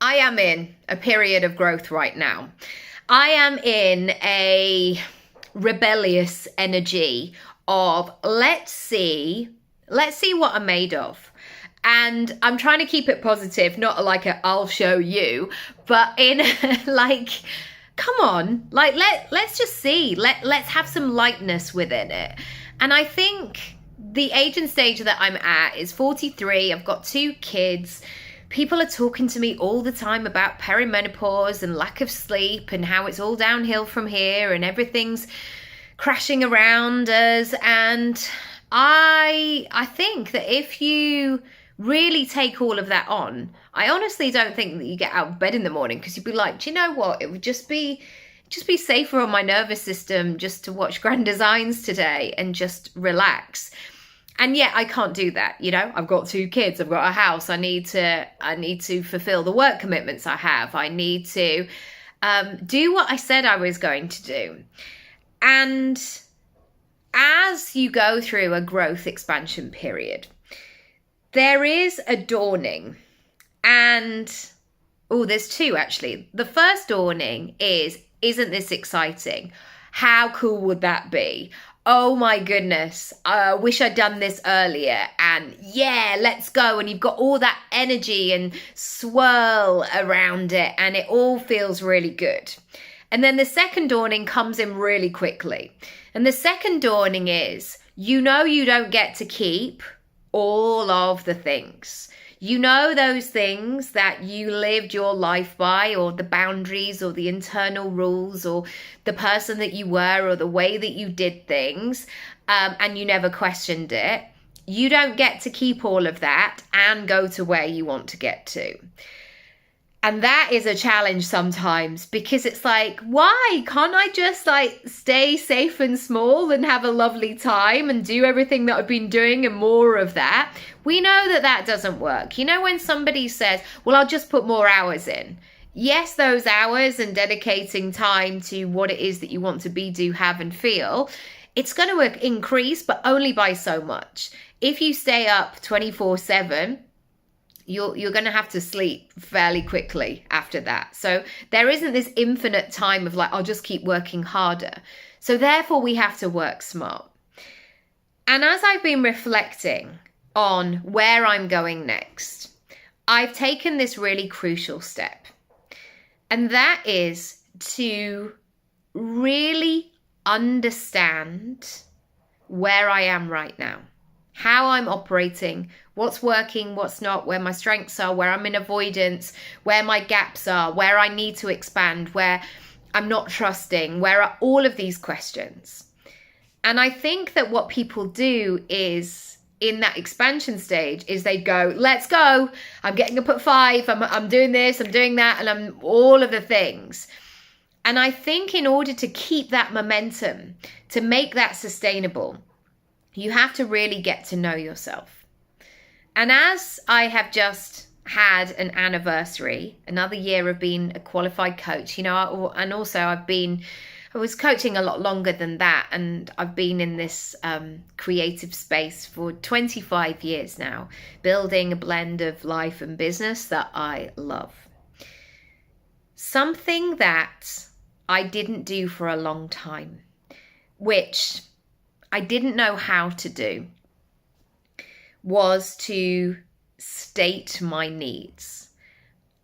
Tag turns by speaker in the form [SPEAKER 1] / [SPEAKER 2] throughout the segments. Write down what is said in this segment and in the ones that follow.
[SPEAKER 1] I am in a period of growth right now. I am in a rebellious energy of let's see what I'm made of. And I'm trying to keep it positive, not like a I'll show you, but in like, come on, like let's just see. Let's have some lightness within it. And I think the age and stage that I'm at is 43. I've got 2 kids. People are talking to me all the time about perimenopause and lack of sleep and how it's all downhill from here and everything's crashing around us. And I think that if you really take all of that on, I honestly don't think that you get out of bed in the morning because you'd be like, do you know what? It would just be safer on my nervous system just to watch Grand Designs today and just relax. And yet I can't do that. You know, I've got 2 kids, I've got a house. I need to fulfill the work commitments I have. I need to do what I said I was going to do. And as you go through a growth expansion period, there is a dawning. And there's 2 actually. The first dawning is, isn't this exciting? How cool would that be? Oh my goodness, I wish I'd done this earlier, and yeah, let's go. And you've got all that energy and swirl around it, and it all feels really good. And then the second dawning comes in really quickly. And the second dawning is, you don't get to keep all of the things. You know, those things that you lived your life by, or the boundaries or the internal rules or the person that you were or the way that you did things, and you never questioned it. You don't get to keep all of that and go to where you want to get to. And that is a challenge sometimes, because it's like, why can't I just stay safe and small and have a lovely time and do everything that I've been doing and more of that? We know that that doesn't work. You know, when somebody says, well, I'll just put more hours in. Yes, those hours and dedicating time to what it is that you want to be, do, have and feel, it's going to increase, but only by so much. If you stay up 24/7, you're going to have to sleep fairly quickly after that. So there isn't this infinite time of I'll just keep working harder. So therefore we have to work smart. And as I've been reflecting on where I'm going next, I've taken this really crucial step. And that is to really understand where I am right now, how I'm operating, what's working, what's not, where my strengths are, where I'm in avoidance, where my gaps are, where I need to expand, where I'm not trusting, where are all of these questions. And I think that what people do is, in that expansion stage, is they go, let's go, I'm getting up at 5, I'm doing this, I'm doing that, and I'm all of the things. And I think in order to keep that momentum, to make that sustainable, you have to really get to know yourself. And as I have just had an anniversary, another year of being a qualified coach, and also I was coaching a lot longer than that, and I've been in this creative space for 25 years now, building a blend of life and business that I love. Something that I didn't do for a long time, which I didn't know how to do, was to state my needs.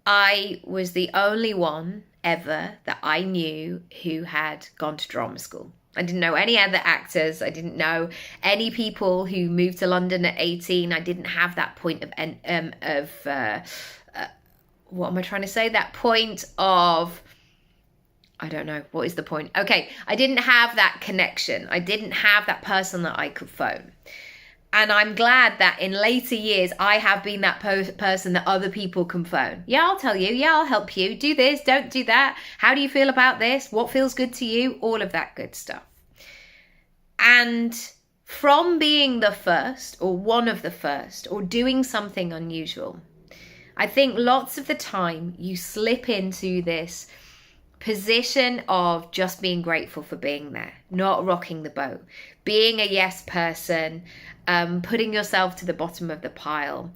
[SPEAKER 1] I was the only one ever that I knew who had gone to drama school. I didn't know any other actors. I didn't know any people who moved to London at 18. I didn't have that point of what am I trying to say? That point of, I don't know, what is the point? Okay, I didn't have that connection. I didn't have that person that I could phone. And I'm glad that in later years, I have been that person that other people can phone. Yeah, I'll tell you. Yeah, I'll help you. Do this, don't do that. How do you feel about this? What feels good to you? All of that good stuff. And from being the first, or one of the first, or doing something unusual, I think lots of the time you slip into this position of just being grateful for being there, not rocking the boat, being a yes person, putting yourself to the bottom of the pile.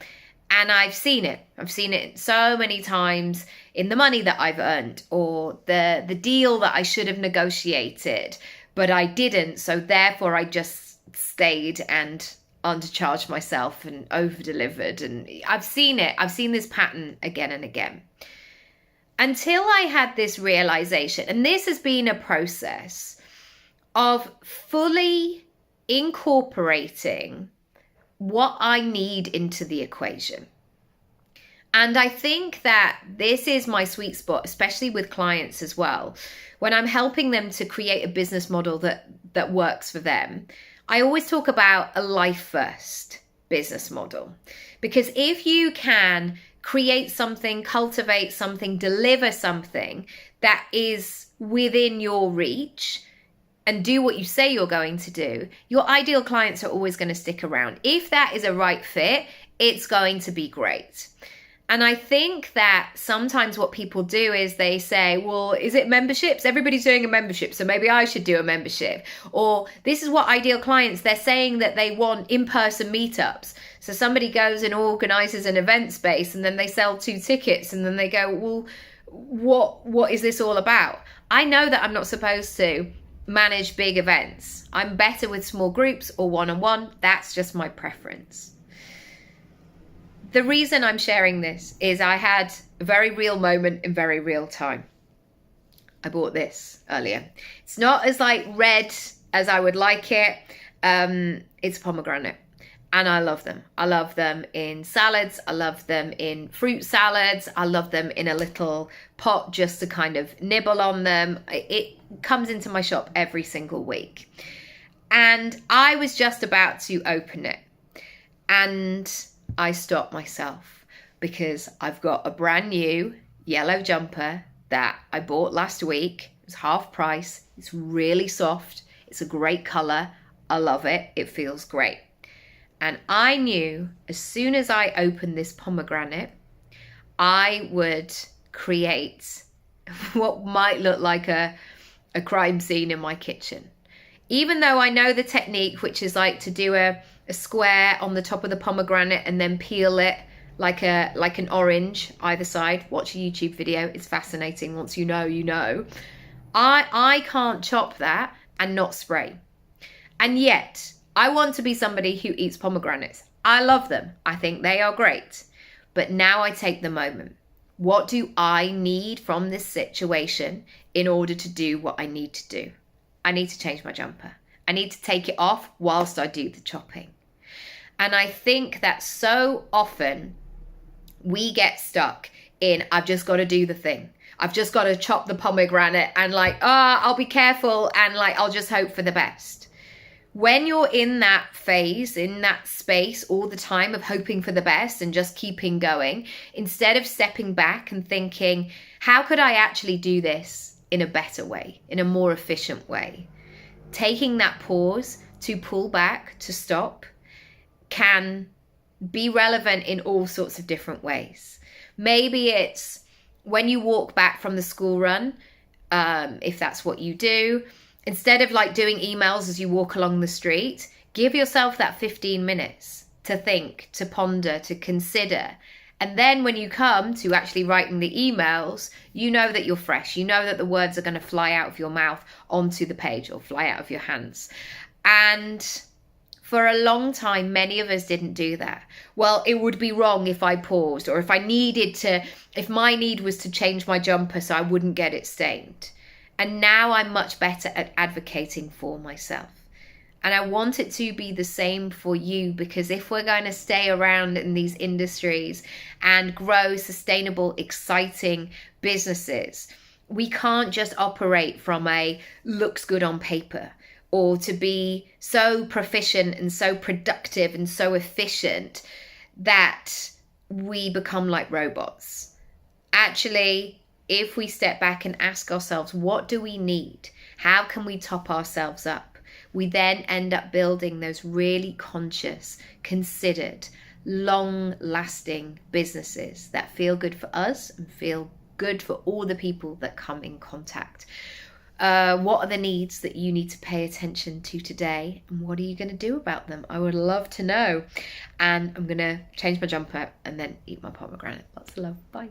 [SPEAKER 1] And I've seen it. I've seen it so many times in the money that I've earned, or the deal that I should have negotiated, but I didn't. So therefore I just stayed and undercharged myself and over-delivered. And I've seen it. I've seen this pattern again and again. Until I had this realization, and this has been a process of fully incorporating what I need into the equation. And I think that this is my sweet spot, especially with clients as well. When I'm helping them to create a business model that works for them, I always talk about a life first business model. Because if you can create something, cultivate something, deliver something that is within your reach, and do what you say you're going to do, your ideal clients are always going to stick around. If that is a right fit, it's going to be great. And I think that sometimes what people do is they say, well, is it memberships? Everybody's doing a membership, so maybe I should do a membership. Or this is what ideal clients, they're saying that they want in-person meetups. So somebody goes and organizes an event space and then they sell 2 tickets and then they go, well, what is this all about? I know that I'm not supposed to manage big events. I'm better with small groups or one-on-one. That's just my preference. The reason I'm sharing this is I had a very real moment in very real time. I bought this earlier. It's not as like red as I would like it. It's pomegranate. And I love them. I love them in salads. I love them in fruit salads. I love them in a little pot just to kind of nibble on them. It comes into my shop every single week. And I was just about to open it. And I stopped myself because I've got a brand new yellow jumper that I bought last week. It was half price. It's really soft. It's a great color. I love it. It feels great. And I knew as soon as I opened this pomegranate, I would create what might look like a crime scene in my kitchen. Even though I know the technique, which is like to do a square on the top of the pomegranate and then peel it like an orange either side. Watch a YouTube video. It's fascinating. Once you know, you know. I can't chop that and not spray. And yet, I want to be somebody who eats pomegranates. I love them. I think they are great. But now I take the moment. What do I need from this situation in order to do what I need to do? I need to change my jumper. I need to take it off whilst I do the chopping. And I think that so often we get stuck in, I've just got to do the thing. I've just got to chop the pomegranate and I'll be careful and I'll just hope for the best. When you're in that phase, in that space all the time of hoping for the best and just keeping going, instead of stepping back and thinking, how could I actually do this in a better way, in a more efficient way? Taking that pause to pull back, to stop, can be relevant in all sorts of different ways. Maybe it's when you walk back from the school run, if that's what you do, instead of doing emails as you walk along the street, give yourself that 15 minutes to think, to ponder, to consider. And then when you come to actually writing the emails, you know that you're fresh. You know that the words are going to fly out of your mouth onto the page or fly out of your hands. And for a long time, many of us didn't do that. Well, it would be wrong if I paused, or if my need was to change my jumper so I wouldn't get it stained. And now I'm much better at advocating for myself. And I want it to be the same for you, because if we're going to stay around in these industries and grow sustainable, exciting businesses, we can't just operate from a looks good on paper, or to be so proficient and so productive and so efficient that we become like robots. Actually, if we step back and ask ourselves, what do we need? How can we top ourselves up? We then end up building those really conscious, considered, long-lasting businesses that feel good for us and feel good for all the people that come in contact What are the needs that you need to pay attention to today? And what are you going to do about them? I would love to know. And I'm going to change my jumper and then eat my pomegranate. Lots of love. Bye.